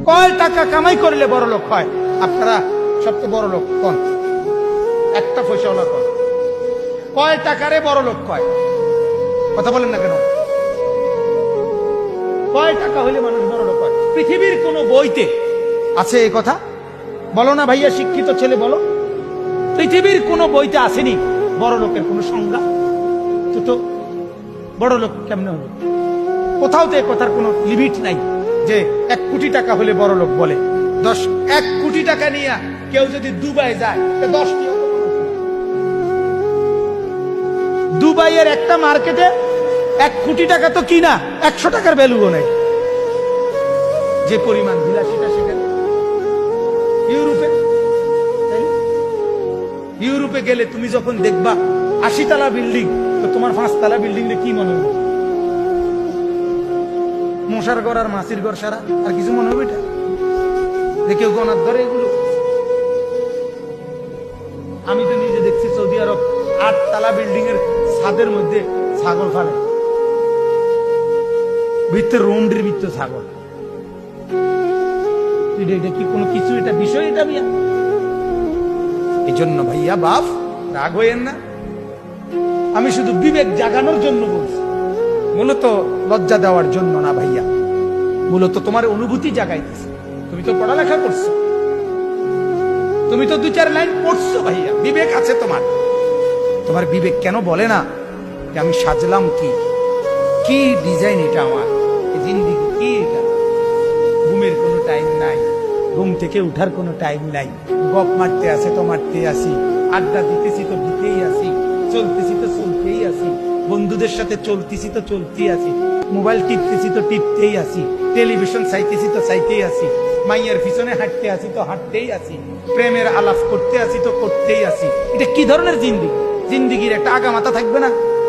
কয় টাকা কামাই করলে বড় লোক হয়? আপনারা সবচেয়ে বড় লোক কোন? একটা পয়সাওয়ালা কোন? কয় টাকারে বড় লোক কয়? কথা বলেন না কেন? কয় টাকা হইলে মানুষ বড় লোক হয়? পৃথিবীর কোন বইতে আছে এই কথা? বলো না ভাইয়া, শিক্ষিত ছেলে বলো, পৃথিবীর কোন বইতে আসেনি বড় লোকের কোন সংজ্ঞা? তো বড় লোক কেমনে হলো? কোথাও তো এই কথার কোন লিমিট নাই যে 1 কোটি টাকা হলে বড় লোক বলে। 1 কোটি টাকা নিয়ে কেউ যদি দুবাই যায়, 10 দুবাইয়ের একটা মার্কেটে 1 কোটি টাকা তো কিনা 100 টাকার ভ্যালুও নাই। যে পরিমাণ বিলাসিতা সেখানে। ইউরোপে গেলে তুমি যখন দেখবা 80 তলা বিল্ডিং, তো তোমার 5 তলা বিল্ডিং কি মনে হবে? মশার ঘর আর মাছির ঘর সারা আর কিছু মনে হবে? এটা যে কেউ গণার ধরে এগুলো। আমি তো নিজে দেখছি সৌদি আরব 8 তলা বিল্ডিং এর ছাদের মধ্যে ছাগল ফালে, ভিতরে রুমটির ভিতরে ছাগল। এটা কি কোনো কিছু? এটা বিষয়? এটা বিয়া? এই জন্য ভাইয়া বাপ রাগ হইয়েন না, আমি শুধু বিবেক জাগানোর জন্য বলছি, মূলত লজ্জা দেওয়ার জন্য না ভাইয়া, মূলত তোমার অনুভূতি জাগাইতেছে। তুমি তো পড়ালেখা করছো, তুমি তো 2-4 লাইন পড়ছো ভাইয়া, বিবেক আছে তোমার। তোমার বিবেক কেন বলে না যে আমি সাজলাম কি কি ডিজাইন এটা আমার জিন্দিগি কি? এটা ঘুমের কোনো টাইম নাই, ঘুম থেকে উঠার কোনো টাইম নাই, গপ মারতে আসে তো মারতে আসি, আড্ডা দিতেছি তো দিতেই আসি, চলতেছি তো চলতেই আসি, বন্ধুদের সাথে চলতেছি তো চলতেই আসি, মোবাইল টিপতেছি তো টিপতেই আসি, টেলিভিশন চাইতেছি তো চাইতেই আসি, মাইয়ার পিছনে হাঁটতে আসি তো হাঁটতেই আসি, প্রেমের আলাপ করতে আসি তো করতেই আসি। এটা কি ধরনের জিন্দিগি? জিন্দিগির একটা আগামাথা থাকবে না?